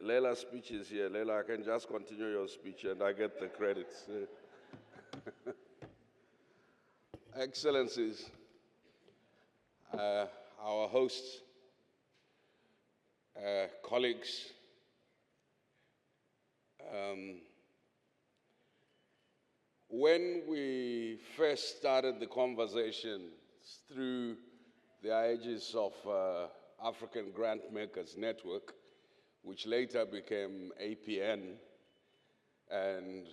Leila's speech is here. Leila, I can just continue your speech and I get the credits. Excellencies, our hosts, colleagues, when we first started the conversation through the aegis of African Grantmakers Network, which later became APN, and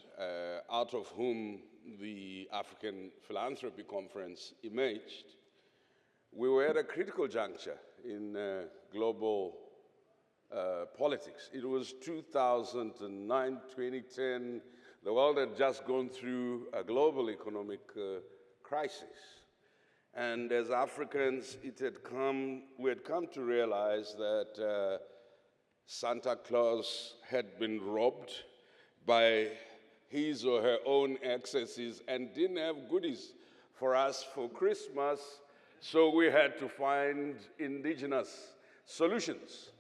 out of whom the African Philanthropy Conference emerged, we were at a critical juncture in global politics. It was 2009, 2010. The world had just gone through a global economic crisis. And as Africans, we had come to realize that Santa Claus had been robbed by his or her own excesses and didn't have goodies for us for Christmas, so we had to find indigenous solutions.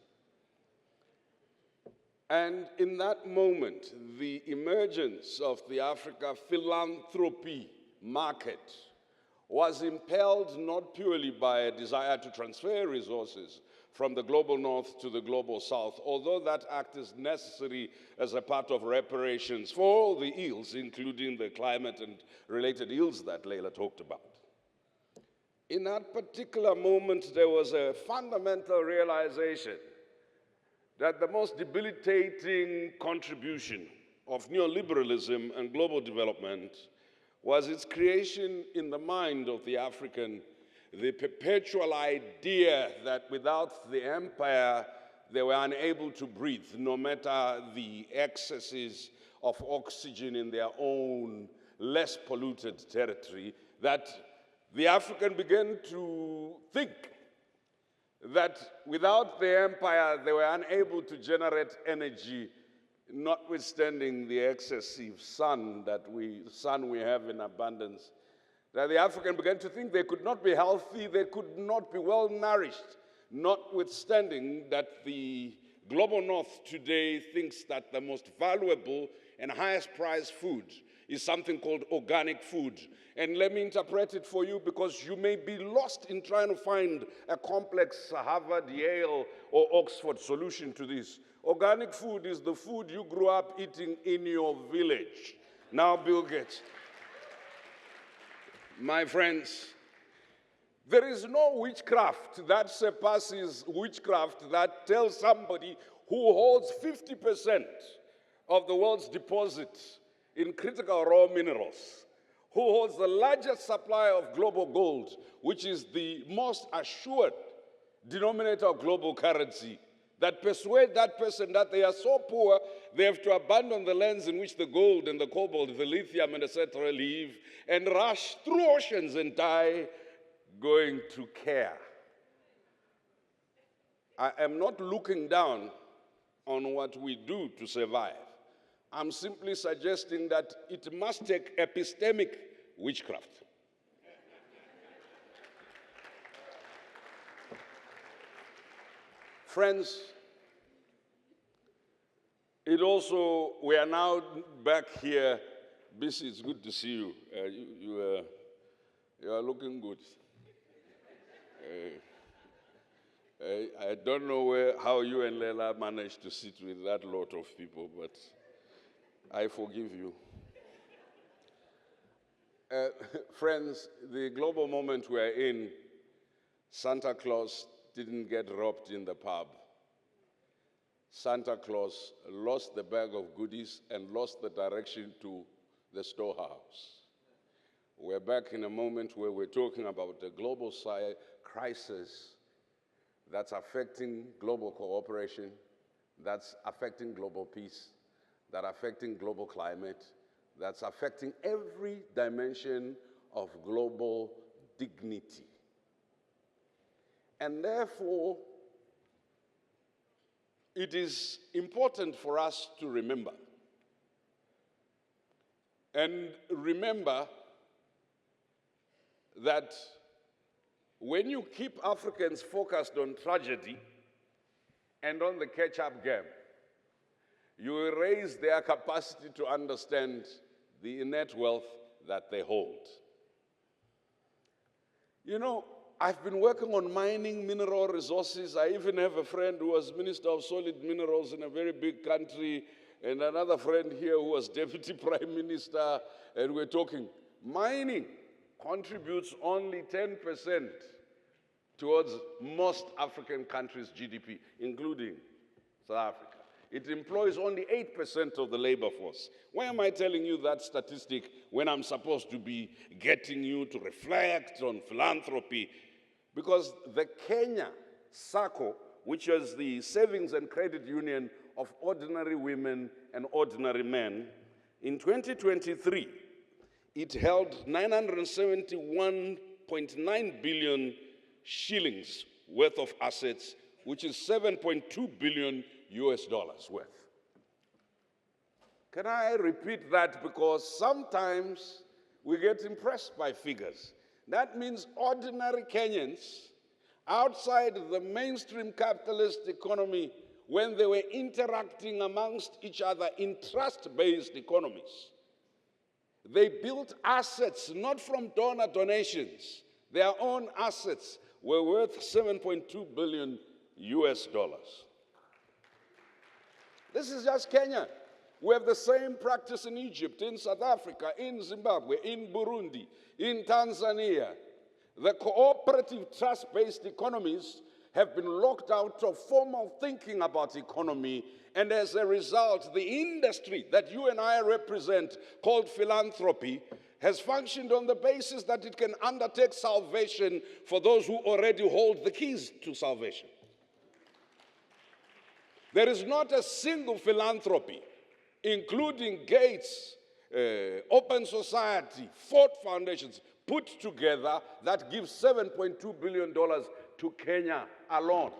And in that moment, the emergence of the African philanthropy market was impelled not purely by a desire to transfer resources from the global north to the global south, although that act is necessary as a part of reparations for all the ills, including the climate and related ills that Leila talked about. In that particular moment, there was a fundamental realization that the most debilitating contribution of neoliberalism and global development was its creation in the mind of the African, the perpetual idea that without the empire, they were unable to breathe, no matter the excesses of oxygen in their own less polluted territory, that the African began to think that without the empire, they were unable to generate energy, notwithstanding the excessive sun we have in abundance. That the African began to think they could not be healthy, they could not be well nourished, notwithstanding that the global north today thinks that the most valuable and highest priced food is something called organic food. And let me interpret it for you, because you may be lost in trying to find a complex Harvard, Yale, or Oxford solution to this. Organic food is the food you grew up eating in your village. Now, Bill Gates. My friends, there is no witchcraft that surpasses witchcraft that tells somebody who holds 50% of the world's deposits in critical raw minerals, who holds the largest supply of global gold, which is the most assured denominator of global currency, that persuade that person that they are so poor, they have to abandon the lands in which the gold and the cobalt, the lithium and etc. live, and rush through oceans and die going to care. I am not looking down on what we do to survive. I'm simply suggesting that it must take epistemic witchcraft. Friends, we are now back here. Bisi, it's good to see you. You are looking good. I don't know how you and Leila managed to sit with that lot of people, but I forgive you. Friends, the global moment we're in, Santa Claus didn't get robbed in the pub. Santa Claus lost the bag of goodies and lost the direction to the storehouse. We're back in a moment where we're talking about a global crisis that's affecting global cooperation, that's affecting global peace, that's affecting global climate, that's affecting every dimension of global dignity. And therefore, it is important for us to remember. And remember that when you keep Africans focused on tragedy, and on the catch-up game. You will raise their capacity to understand the innate wealth that they hold. You know, I've been working on mining mineral resources. I even have a friend who was Minister of Solid Minerals in a very big country, and another friend here who was Deputy Prime Minister, and we're talking. Mining contributes only 10% towards most African countries' GDP, including South Africa. It employs only 8% of the labor force. Why am I telling you that statistic when I'm supposed to be getting you to reflect on philanthropy? Because the Kenya SACCO, which is the Savings and Credit Union of ordinary women and ordinary men, in 2023, it held 971.9 billion shillings worth of assets, which is 7.2 billion US dollars worth. Can I repeat that? Because sometimes we get impressed by figures. That means ordinary Kenyans outside the mainstream capitalist economy, when they were interacting amongst each other in trust-based economies, they built assets not from donor donations. Their own assets were worth 7.2 billion US dollars. This is just Kenya. We have the same practice in Egypt, in South Africa, in Zimbabwe, in Burundi, in Tanzania. The cooperative trust-based economies have been locked out of formal thinking about economy, and as a result, the industry that you and I represent, called philanthropy, has functioned on the basis that it can undertake salvation for those who already hold the keys to salvation. There is not a single philanthropy, including Gates, Open Society, Ford Foundations, put together that gives $7.2 billion to Kenya alone.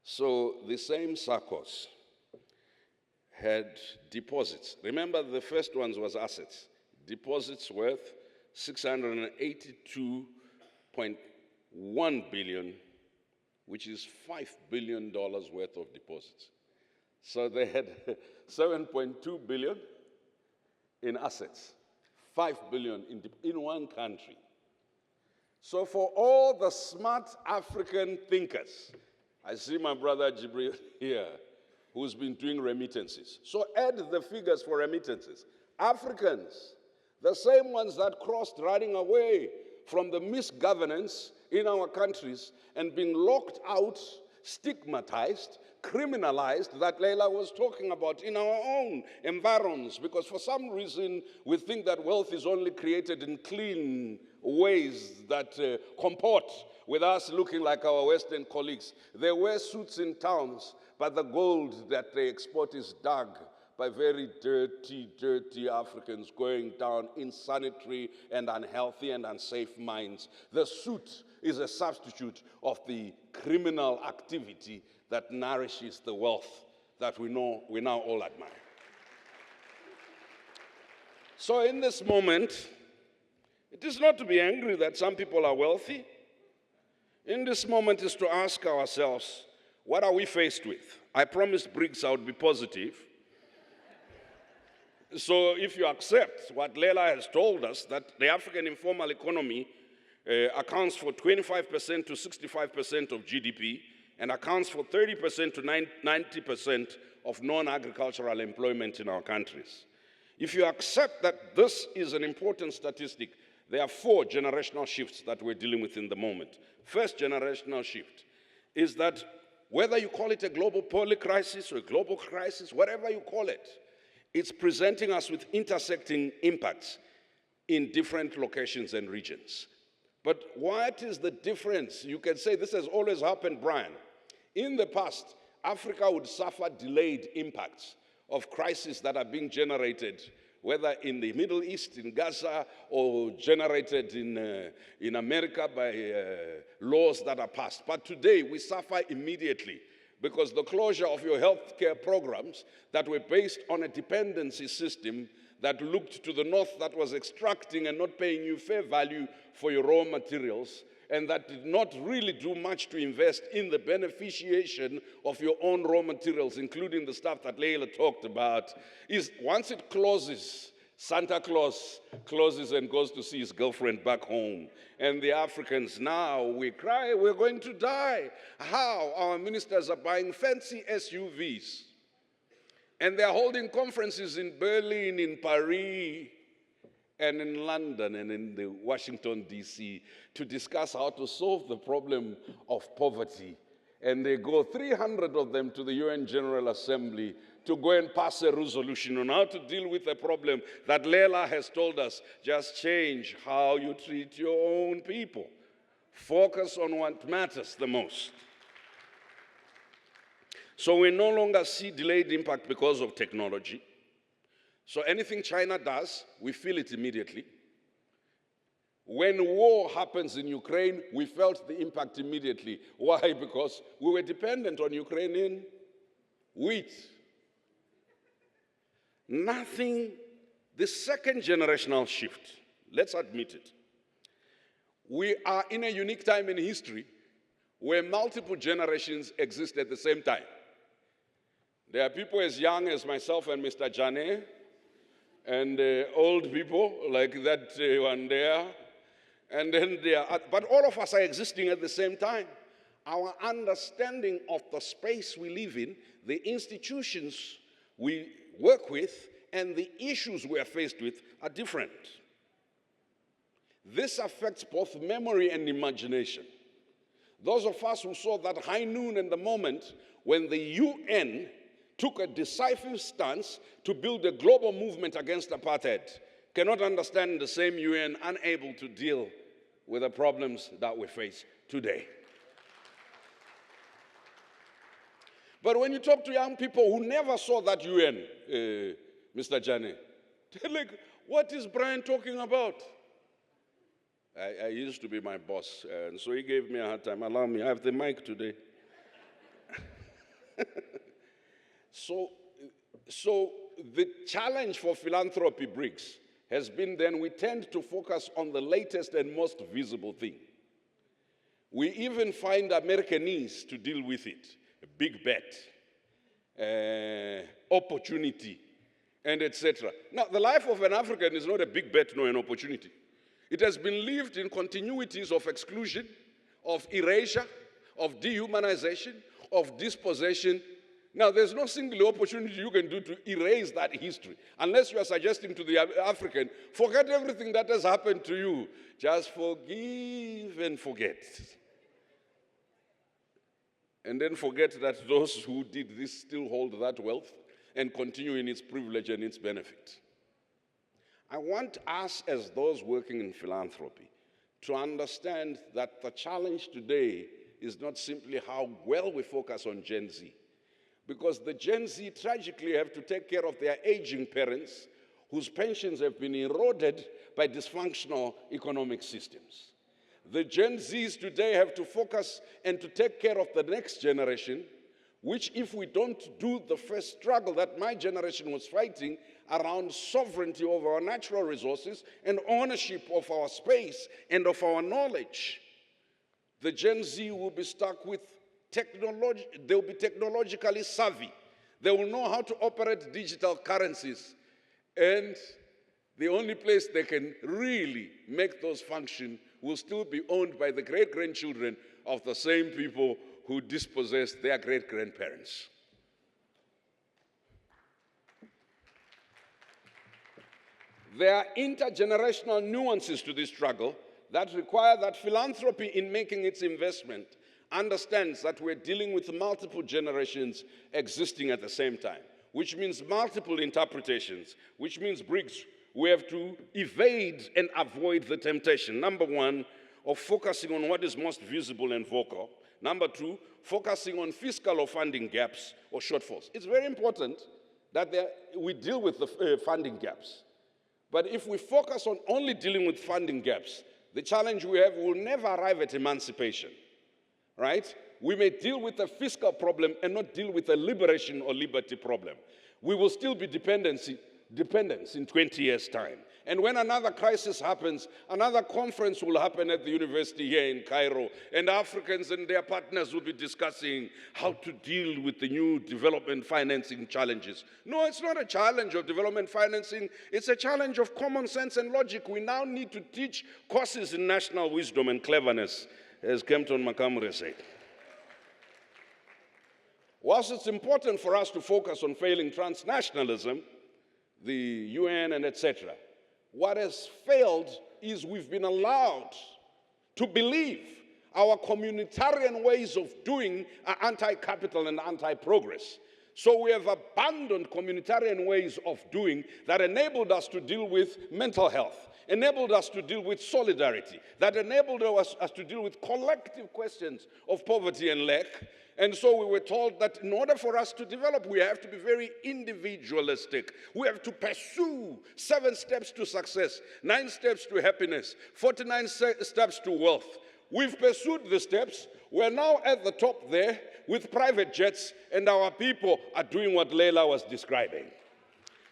So the same SACCOs had deposits. Remember, the first ones was assets. Deposits worth $682.1 billion, which is $5 billion worth of deposits. So they had 7.2 billion in assets, 5 billion in one country. So for all the smart African thinkers, I see my brother Jibril here, who's been doing remittances. So add the figures for remittances. Africans, the same ones that crossed running away from the misgovernance in our countries and being locked out, stigmatized, criminalized, that Leila was talking about in our own environs, because for some reason we think that wealth is only created in clean ways that comport with us looking like our Western colleagues. They wear suits in towns, but the gold that they export is dug by very dirty, dirty Africans going down in sanitary and unhealthy and unsafe mines. The suit is a substitute of the criminal activity that nourishes the wealth that we now all admire. So in this moment, it is not to be angry that some people are wealthy. In this moment is to ask ourselves, what are we faced with? I promised Briggs I would be positive. So if you accept what Leila has told us, that the African informal economy accounts for 25% to 65% of GDP and accounts for 30% to 90% of non-agricultural employment in our countries. If you accept that this is an important statistic, there are 4 generational shifts that we're dealing with in the moment. First generational shift is that whether you call it a global poly-crisis or a global crisis, whatever you call it, it's presenting us with intersecting impacts in different locations and regions. But what is the difference? You can say this has always happened, Brian. In the past, Africa would suffer delayed impacts of crises that are being generated, whether in the Middle East, in Gaza, or generated in America by laws that are passed. But today, we suffer immediately because the closure of your healthcare programs that were based on a dependency system that looked to the north, that was extracting and not paying you fair value for your raw materials, and that did not really do much to invest in the beneficiation of your own raw materials, including the stuff that Leila talked about, is once it closes, Santa Claus closes and goes to see his girlfriend back home. And the Africans now, we cry, we're going to die. How? Our ministers are buying fancy SUVs. And they're holding conferences in Berlin, in Paris, and in London, and in the Washington, D.C., to discuss how to solve the problem of poverty. And they go 300 of them to the UN General Assembly to go and pass a resolution on how to deal with a problem that Leila has told us, just change how you treat your own people. Focus on what matters the most. So we no longer see delayed impact because of technology. So anything China does, we feel it immediately. When war happens in Ukraine, we felt the impact immediately. Why? Because we were dependent on Ukrainian wheat. Nothing, the second generational shift, let's admit it. We are in a unique time in history where multiple generations exist at the same time. There are people as young as myself and Mr. Jane, and old people like that one there. And then but all of us are existing at the same time. Our understanding of the space we live in, the institutions we work with, and the issues we are faced with are different. This affects both memory and imagination. Those of us who saw that high noon in the moment when the UN took a decisive stance to build a global movement against apartheid cannot understand the same UN unable to deal with the problems that we face today. But when you talk to young people who never saw that UN, Mr. Jani, they're like, what is Brian talking about? I used to be my boss, and so he gave me a hard time. Allow me, I have the mic today. So the challenge for philanthropy, Briggs, has been then we tend to focus on the latest and most visible thing. We even find Americanese to deal with it. A big bet, opportunity, and etc. Now, the life of an African is not a big bet nor an opportunity. It has been lived in continuities of exclusion, of erasure, of dehumanization, of dispossession. Now, there's no single opportunity you can do to erase that history, unless you are suggesting to the African, forget everything that has happened to you. Just forgive and forget. And then forget that those who did this still hold that wealth and continue in its privilege and its benefit. I want us, as those working in philanthropy, to understand that the challenge today is not simply how well we focus on Gen Z, because the Gen Z tragically have to take care of their aging parents whose pensions have been eroded by dysfunctional economic systems. The Gen Zs today have to focus and to take care of the next generation, which if we don't do the first struggle that my generation was fighting around sovereignty over our natural resources and ownership of our space and of our knowledge, the Gen Z will be stuck with technology. They'll be technologically savvy. They will know how to operate digital currencies. And the only place they can really make those function will still be owned by the great-grandchildren of the same people who dispossessed their great-grandparents. There are intergenerational nuances to this struggle that require that philanthropy, in making its investment, understands that we're dealing with multiple generations existing at the same time, which means multiple interpretations, which means, Briggs, we have to evade and avoid the temptation, number one, of focusing on what is most visible and vocal. Number two, focusing on fiscal or funding gaps or shortfalls. It's very important that we deal with the funding gaps. But if we focus on only dealing with funding gaps, the challenge we have will never arrive at emancipation, right? We may deal with a fiscal problem and not deal with a liberation or liberty problem. We will still be dependents in 20 years' time. And when another crisis happens, another conference will happen at the university here in Cairo, and Africans and their partners will be discussing how to deal with the new development financing challenges. No, it's not a challenge of development financing. It's a challenge of common sense and logic. We now need to teach courses in national wisdom and cleverness, as Kempton Makamure said. Whilst it's important for us to focus on failing transnationalism, the UN and etc., what has failed is we've been allowed to believe our communitarian ways of doing are anti-capital and anti-progress. So we have abandoned communitarian ways of doing that enabled us to deal with mental health, enabled us to deal with solidarity, that enabled us to deal with collective questions of poverty and lack. And so we were told that in order for us to develop, we have to be very individualistic. We have to pursue 7 steps to success, 9 steps to happiness, 49 steps to wealth. We've pursued the steps. We're now at the top there with private jets, and our people are doing what Leila was describing,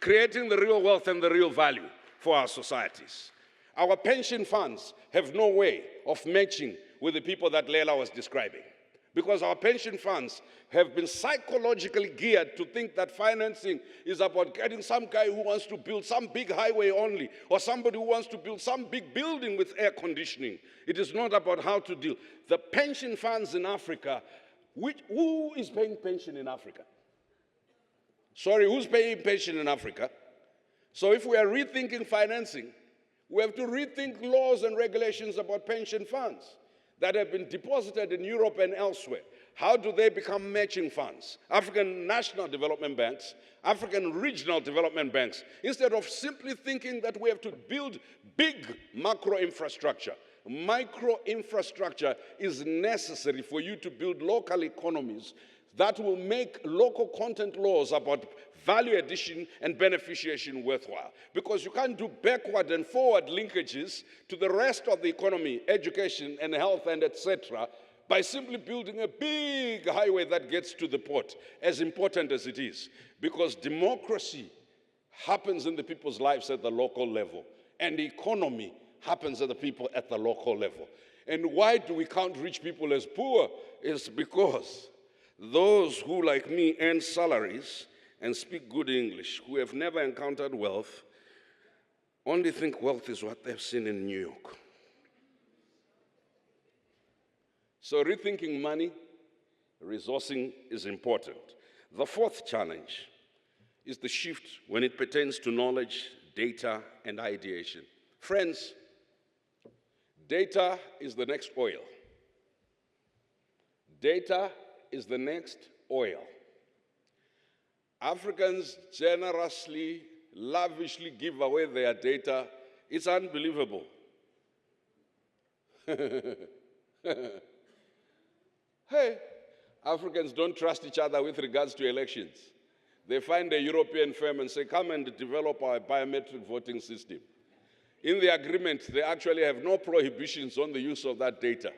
creating the real wealth and the real value for our societies. Our pension funds have no way of matching with the people that Leila was describing, because our pension funds have been psychologically geared to think that financing is about getting some guy who wants to build some big highway only, or somebody who wants to build some big building with air conditioning. It is not about how to deal. The pension funds in Africa, who is paying pension in Africa? Sorry, who's paying pension in Africa? So if we are rethinking financing, we have to rethink laws and regulations about pension funds that have been deposited in Europe and elsewhere. How do they become matching funds? African national development banks, African regional development banks, instead of simply thinking that we have to build big macro infrastructure. Micro infrastructure is necessary for you to build local economies that will make local content laws about value addition and beneficiation worthwhile. Because you can't do backward and forward linkages to the rest of the economy, education and health and etc., by simply building a big highway that gets to the port, as important as it is. Because democracy happens in the people's lives at the local level, and the economy happens at the people at the local level. And why do we count rich people as poor? It's because those who, like me, earn salaries and speak good English, who have never encountered wealth, only think wealth is what they've seen in New York. So rethinking money, resourcing is important. The 4th challenge is the shift when it pertains to knowledge, data, and ideation. Friends, data is the next oil. Data is the next oil. Africans generously, lavishly give away their data. It's unbelievable. Hey, Africans don't trust each other with regards to elections. They find a European firm and say, come and develop our biometric voting system. In the agreement, they actually have no prohibitions on the use of that data.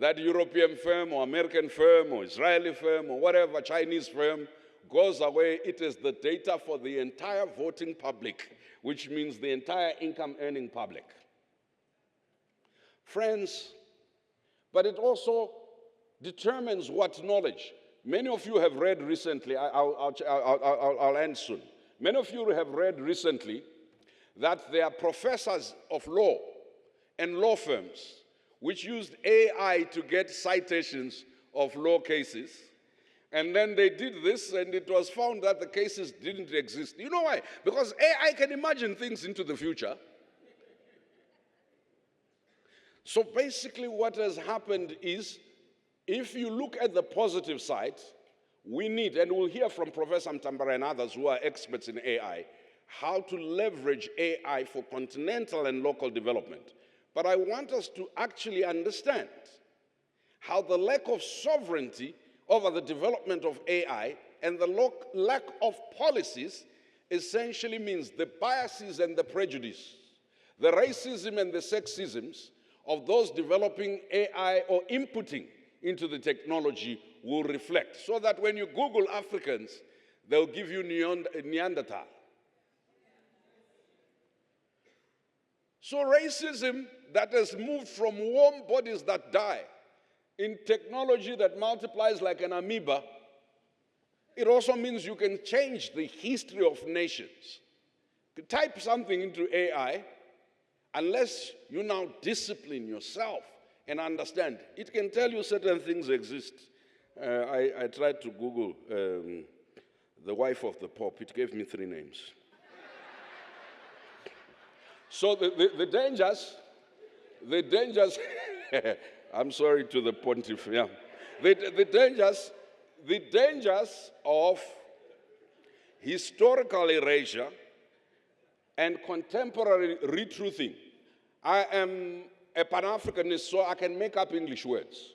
That European firm or American firm or Israeli firm or whatever Chinese firm goes away. It is the data for the entire voting public, which means the entire income-earning public. Friends, but it also determines what knowledge. Many of you have read recently, I'll end soon. Many of you have read recently that there are professors of law and law firms which used AI to get citations of law cases. And then they did this, and it was found that the cases didn't exist. You know why? Because AI can imagine things into the future. So basically what has happened is, if you look at the positive side, we need, and we'll hear from Professor Mtambara and others who are experts in AI, how to leverage AI for continental and local development. But I want us to actually understand how the lack of sovereignty over the development of AI and the lack of policies essentially means the biases and the prejudice, the racism and the sexisms of those developing AI or inputting into the technology will reflect. So that when you Google Africans, they'll give you Neanderthal. So racism that has moved from warm bodies that die in technology that multiplies like an amoeba, it also means you can change the history of nations. You type something into AI, unless you now discipline yourself and understand, it can tell you certain things exist. I tried to Google the wife of the Pope. It gave me 3 names. So the dangers, I'm sorry to the pontiff, yeah. The dangers of historical erasure and contemporary retruthing. I am a Pan-Africanist, so I can make up English words.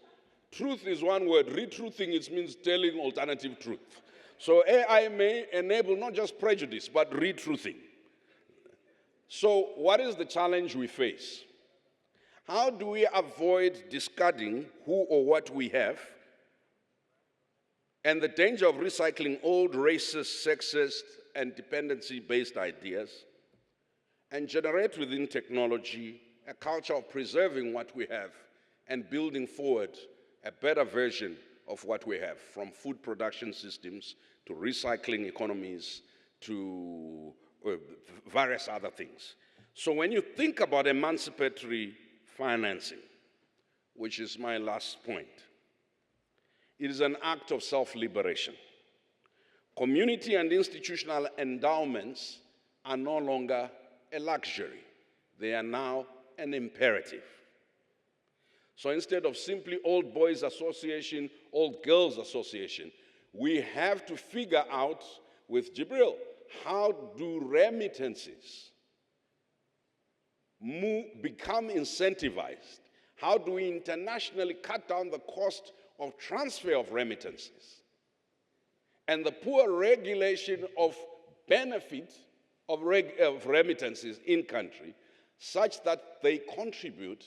Truth is one word. Retruthing, it means telling alternative truth. So AI may enable not just prejudice, but retruthing. So what is the challenge we face? How do we avoid discarding who or what we have and the danger of recycling old racist, sexist, and dependency-based ideas and generate within technology a culture of preserving what we have and building forward a better version of what we have, from food production systems to recycling economies to various other things. So when you think about emancipatory financing, which is my last point, it is an act of self-liberation. Community and institutional endowments are no longer a luxury. They are now an imperative. So instead of simply old boys association, old girls association, we have to figure out with Jibril, how do remittances become incentivized? How do we internationally cut down the cost of transfer of remittances and the poor regulation of benefit of remittances in country such that they contribute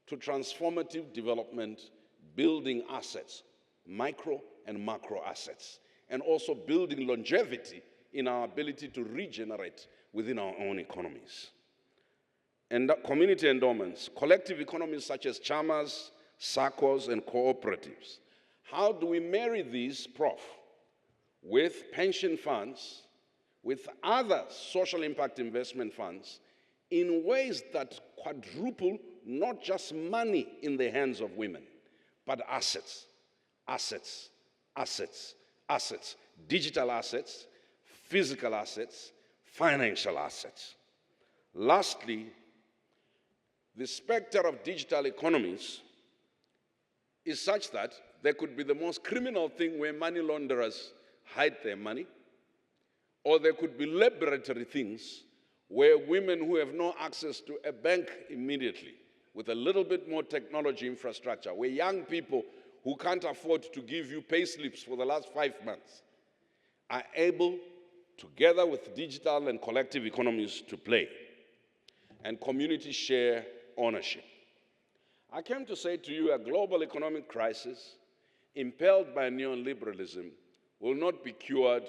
to transformative development, building assets, micro and macro assets, and also building longevity in our ability to regenerate within our own economies. And community endowments, collective economies such as chamas, SACCOs, and cooperatives. How do we marry these, Prof, with pension funds, with other social impact investment funds, in ways that quadruple not just money in the hands of women, but assets, assets, assets, assets, digital assets, physical assets, financial assets. Lastly, the specter of digital economies is such that there could be the most criminal thing where money launderers hide their money, or there could be liberatory things where women who have no access to a bank immediately, with a little bit more technology infrastructure, where young people who can't afford to give you pay slips for the last 5 months are able, together with digital and collective economies, to play, and communities share ownership. I came to say to you, a global economic crisis impelled by neoliberalism will not be cured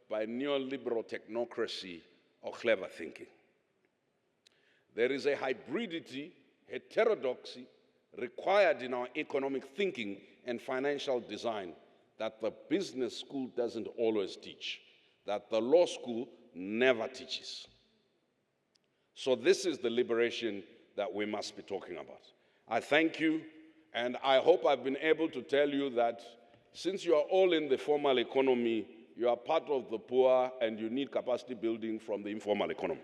by neoliberal technocracy or clever thinking. There is a hybridity, heterodoxy required in our economic thinking and financial design that the business school doesn't always teach, that the law school never teaches. So this is the liberation that we must be talking about. I thank you, and I hope I've been able to tell you that since you are all in the formal economy, you are part of the poor and you need capacity building from the informal economy.